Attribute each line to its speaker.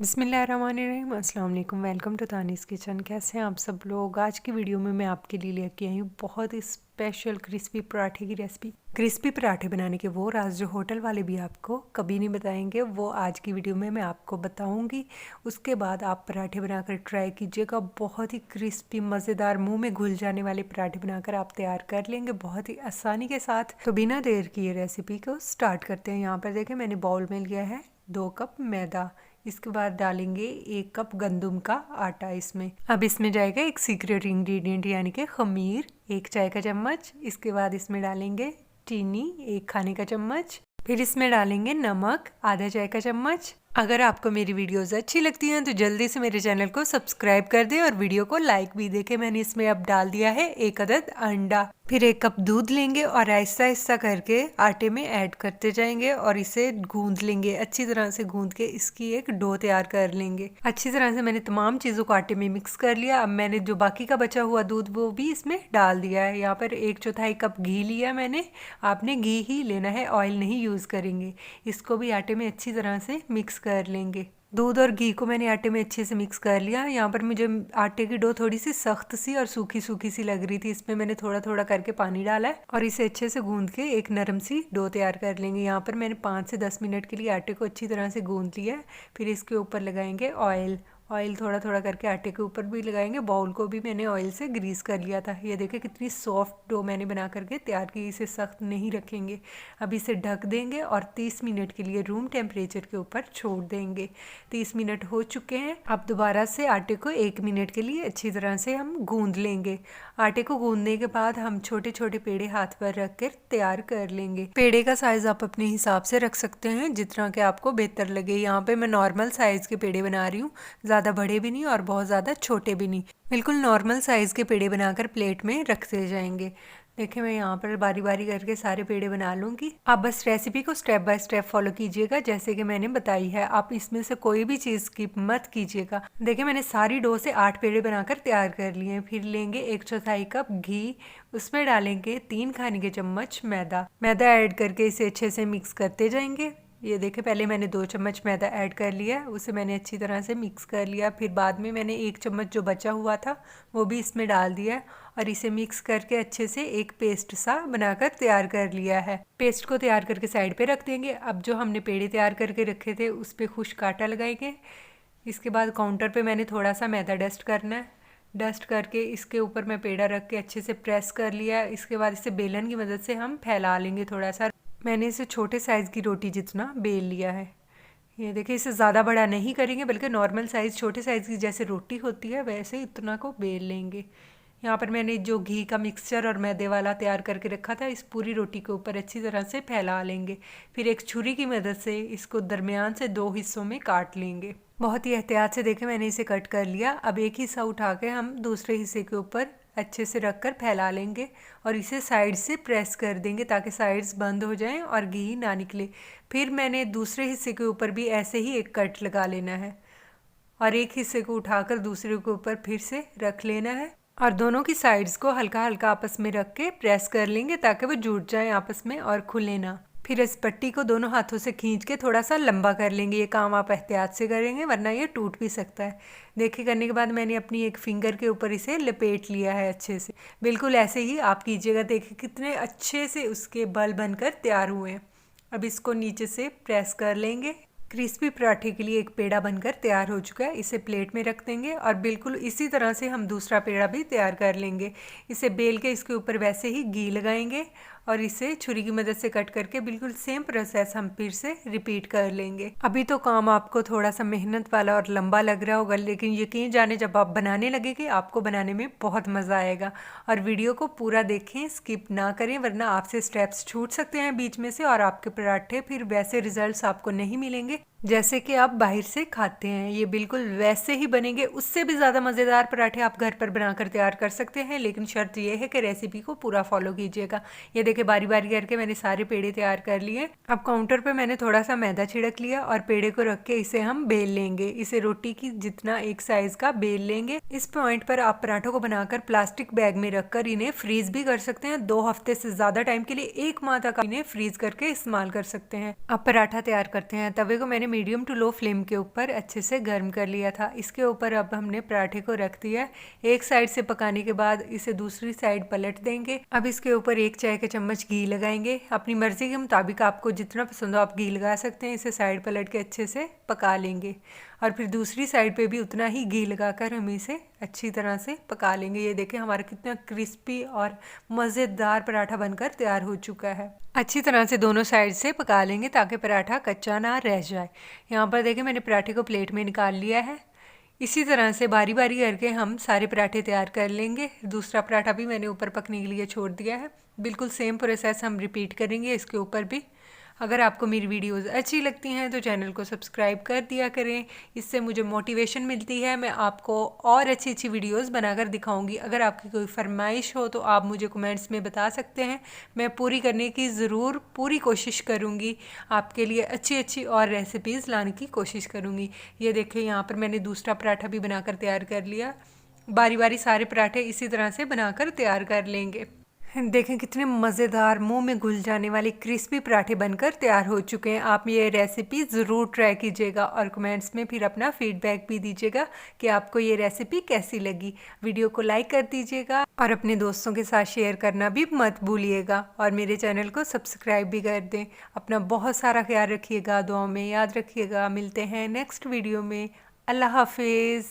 Speaker 1: बिस्मिल्लाहिर्रहमानिर्रहीम, अस्सलाम वालेकुम। Welcome to Tanis kitchen. कैसे हैं आप सब लोग। आज की वीडियो में मैं आपके लिए लेके आई हूँ बहुत ही स्पेशल क्रिस्पी पराठे की रेसिपी। क्रिस्पी पराठे बनाने के वो राज जो होटल वाले भी आपको कभी नहीं बताएंगे, वो आज की वीडियो में मैं आपको बताऊंगी। उसके बाद आप पराठे बनाकर ट्राई कीजिएगा। बहुत ही क्रिस्पी मज़ेदार मुंह में घुल जाने वाले पराठे बनाकर आप तैयार कर लेंगे बहुत ही आसानी के साथ। तो बिना देर किए रेसिपी को स्टार्ट करते हैं। यहाँ पर देखें मैंने बाउल में लिया है 2 कप मैदा। इसके बाद डालेंगे 1 कप गंदम का आटा इसमें। अब इसमें जाएगा एक सीक्रेट इंग्रेडिएंट यानी कि खमीर 1 चाय का चम्मच। इसके बाद इसमें डालेंगे चीनी 1 खाने का चम्मच। फिर इसमें डालेंगे नमक आधा चाय का चम्मच। अगर आपको मेरी वीडियोस अच्छी लगती हैं तो जल्दी से मेरे चैनल को सब्सक्राइब कर दें और वीडियो को लाइक भी देखें। मैंने इसमें अब डाल दिया है 1 अदद अंडा। फिर 1 कप दूध लेंगे और आहिस्ता आहिस्ता करके आटे में ऐड करते जाएंगे और इसे गूंद लेंगे। अच्छी तरह से गूंद के इसकी एक डो तैयार कर लेंगे। अच्छी तरह से मैंने तमाम चीज़ों को आटे में मिक्स कर लिया। अब मैंने जो बाकी का बचा हुआ दूध वो भी इसमें डाल दिया है। यहाँ पर 1/4 कप घी लिया मैंने। आपने घी ही लेना है, ऑयल नहीं यूज़ करेंगे। इसको भी आटे में अच्छी तरह से मिक्स कर लेंगे। दूध और घी को मैंने आटे में अच्छे से मिक्स कर लिया। यहाँ पर मुझे आटे की डो थोड़ी सी सख्त सी और सूखी सूखी सी लग रही थी। इसमें मैंने थोड़ा थोड़ा करके पानी डाला है और इसे अच्छे से गूंद के एक नरम सी डो तैयार कर लेंगे। यहाँ पर मैंने 5 से 10 मिनट के लिए आटे को अच्छी तरह से गूंद लिया है। फिर इसके ऊपर लगाएंगे ऑयल। ऑयल थोड़ा थोड़ा करके आटे के ऊपर भी लगाएंगे। बाउल को भी मैंने ऑयल से ग्रीस कर लिया था। ये देखें कितनी सॉफ्ट डो मैंने बना करके तैयार की। इसे सख्त नहीं रखेंगे। अब इसे ढक देंगे और 30 मिनट के लिए रूम टेम्परेचर के ऊपर छोड़ देंगे। 30 मिनट हो चुके हैं। अब दोबारा से आटे को 1 मिनट के लिए अच्छी तरह से हम गूंद लेंगे। आटे को गूंदने के बाद हम छोटे छोटे पेड़े हाथ पर रख कर तैयार कर लेंगे। पेड़े का साइज आप अपने हिसाब से रख सकते हैं जितना कि आपको बेहतर लगे। यहाँ पे मैं नॉर्मल साइज के पेड़े बना रही हूँ, ज़्यादा बड़े भी नहीं और बहुत ज़्यादा छोटे भी नहीं। बिल्कुल नॉर्मल साइज़ के पेड़े बनाकर प्लेट में रखते जाएंगे। देखिए मैं यहाँ पर बारी बारी करके सारे पेड़े बना लूँगी। आप बस रेसिपी को स्टेप बाय स्टेप फॉलो कीजिएगा जैसे कि मैंने बताई है। आप इसमें से कोई भी चीज़ स्किप मत कीजिएगा। देखिए मैंने सारी डो से 8 पेड़े बनाकर तैयार कर लिए हैं। फिर लेंगे 1/4 कप घी। उसमें डालेंगे 3 खाने के चम्मच मैदा। मैदा ऐड करके इसे अच्छे से मिक्स करते जाएंगे। ये देखें पहले मैंने 2 चम्मच मैदा ऐड कर लिया, उसे मैंने अच्छी तरह से मिक्स कर लिया। फिर बाद में मैंने 1 चम्मच जो बचा हुआ था वो भी इसमें डाल दिया और इसे मिक्स करके अच्छे से एक पेस्ट सा बनाकर तैयार कर लिया है। पेस्ट को तैयार करके साइड पे रख देंगे। अब जो हमने पेड़े तैयार करके रखे थे उस पर खुश्क आटा लगाएंगे। इसके बाद काउंटर पे मैंने थोड़ा सा मैदा डस्ट करना है। डस्ट करके इसके ऊपर मैं पेड़ा रख के अच्छे से प्रेस कर लिया। इसके बाद इसे बेलन की मदद से हम फैला लेंगे थोड़ा सा। मैंने इसे छोटे साइज़ की रोटी जितना बेल लिया है। ये देखिए इसे ज़्यादा बड़ा नहीं करेंगे बल्कि नॉर्मल साइज़ छोटे साइज़ की जैसे रोटी होती है वैसे इतना को बेल लेंगे। यहाँ पर मैंने जो घी का मिक्सचर और मैदे वाला तैयार करके रखा था इस पूरी रोटी के ऊपर अच्छी तरह से फैला लेंगे। फिर एक छुरी की मदद से इसको दरमियान से 2 हिस्सों में काट लेंगे। बहुत ही एहतियात से देखें मैंने इसे कट कर लिया। अब एक हिस्सा उठा के हम दूसरे हिस्से के ऊपर अच्छे से रखकर फैला लेंगे और इसे साइड से प्रेस कर देंगे ताकि साइड्स बंद हो जाएं और घी ना निकले। फिर मैंने दूसरे हिस्से के ऊपर भी ऐसे ही एक कट लगा लेना है और एक हिस्से को उठाकर दूसरे के ऊपर फिर से रख लेना है और दोनों की साइड्स को हल्का हल्का आपस में रख के प्रेस कर लेंगे ताकि वो जुड़ जाएं आपस में और खुले ना। फिर इस पट्टी को दोनों हाथों से खींच के थोड़ा सा लंबा कर लेंगे। ये काम आप एहतियात से करेंगे वरना ये टूट भी सकता है। देखिए करने के बाद मैंने अपनी एक फिंगर के ऊपर इसे लपेट लिया है अच्छे से। बिल्कुल ऐसे ही आप कीजिएगा। देखिए कितने अच्छे से उसके बल बनकर तैयार हुए हैं। अब इसको नीचे से प्रेस कर लेंगे। क्रिस्पी पराठे के लिए एक पेड़ा बनकर तैयार हो चुका है। इसे प्लेट में रख देंगे और बिल्कुल इसी तरह से हम दूसरा पेड़ा भी तैयार कर लेंगे। इसे बेल के इसके ऊपर वैसे ही घी लगाएंगे और इसे छुरी की मदद से कट करके बिल्कुल सेम प्रोसेस हम फिर से रिपीट कर लेंगे। अभी तो काम आपको थोड़ा सा मेहनत वाला और लंबा लग रहा होगा लेकिन यकीन जाने जब आप बनाने लगेंगे आपको बनाने में बहुत मज़ा आएगा। और वीडियो को पूरा देखें, स्किप ना करें वरना आपसे स्टेप्स छूट सकते हैं बीच में से और आपके पराठे फिर वैसे रिजल्ट्स आपको नहीं मिलेंगे जैसे कि आप बाहर से खाते हैं। ये बिल्कुल वैसे ही बनेंगे। उससे भी ज़्यादा मज़ेदार पराठे आप घर पर बनाकर तैयार कर सकते हैं लेकिन शर्त यह है कि रेसिपी को पूरा फॉलो कीजिएगा। ये देखिए बारी बारी करके मैंने सारे पेड़े तैयार कर लिए। अब काउंटर पे मैंने थोड़ा सा मैदा छिड़क लिया और पेड़े को रख के इसे हम बेल लेंगे। इसे रोटी की जितना एक साइज़ का बेल लेंगे। इस पॉइंट पर आप पराठों को बनाकर प्लास्टिक बैग में रखकर इन्हें फ्रीज भी कर सकते हैं। 2 हफ्ते से ज़्यादा टाइम के लिए 1 माह तक इन्हें फ्रीज करके इस्तेमाल कर सकते हैं। अब पराठा तैयार करते हैं। तवे को मैंने मीडियम टू लो फ्लेम के ऊपर अच्छे से गर्म कर लिया था। इसके ऊपर अब हमने पराठे को रख दिया। एक साइड से पकाने के बाद इसे दूसरी साइड पलट देंगे। अब इसके ऊपर 1 चाय का चम्मच घी लगाएंगे। अपनी मर्जी के मुताबिक आपको जितना पसंद हो आप घी लगा सकते हैं। इसे साइड पलट के अच्छे से पका लेंगे और फिर दूसरी साइड पे भी उतना ही घी लगाकर हम इसे अच्छी तरह से पका लेंगे। ये देखें हमारा कितना क्रिस्पी और मज़ेदार पराठा बनकर तैयार हो चुका है। अच्छी तरह से दोनों साइड से पका लेंगे ताकि पराठा कच्चा ना रह जाए। यहाँ पर देखें मैंने पराठे को प्लेट में निकाल लिया है। इसी तरह से बारी बारी करके हम सारे पराठे तैयार कर लेंगे। दूसरा पराठा भी मैंने ऊपर पकने के लिए छोड़ दिया है। बिल्कुल सेम प्रोसेस हम रिपीट करेंगे इसके ऊपर भी। अगर आपको मेरी वीडियोस अच्छी लगती हैं तो चैनल को सब्सक्राइब कर दिया करें। इससे मुझे मोटिवेशन मिलती है। मैं आपको और अच्छी वीडियोस बनाकर दिखाऊंगी। अगर आपकी कोई फरमाइश हो तो आप मुझे कमेंट्स में बता सकते हैं। मैं पूरी करने की ज़रूर पूरी कोशिश करूंगी। आपके लिए अच्छी और रेसिपीज़ लाने की कोशिश करूंगी। ये देखिए यहाँ पर मैंने दूसरा पराठा भी बनाकर तैयार कर लिया। बारी बारी सारे पराठे इसी तरह से बनाकर तैयार कर लेंगे। देखें कितने मज़ेदार मुंह में घुल जाने वाले क्रिस्पी पराठे बनकर तैयार हो चुके हैं। आप ये रेसिपी ज़रूर ट्राई कीजिएगा और कमेंट्स में फिर अपना फीडबैक भी दीजिएगा कि आपको ये रेसिपी कैसी लगी। वीडियो को लाइक कर दीजिएगा और अपने दोस्तों के साथ शेयर करना भी मत भूलिएगा और मेरे चैनल को सब्सक्राइब भी कर दें। अपना बहुत सारा ख्याल रखिएगा, दुआओं में याद रखिएगा। मिलते हैं नेक्स्ट वीडियो में। अल्लाह हाफिज़।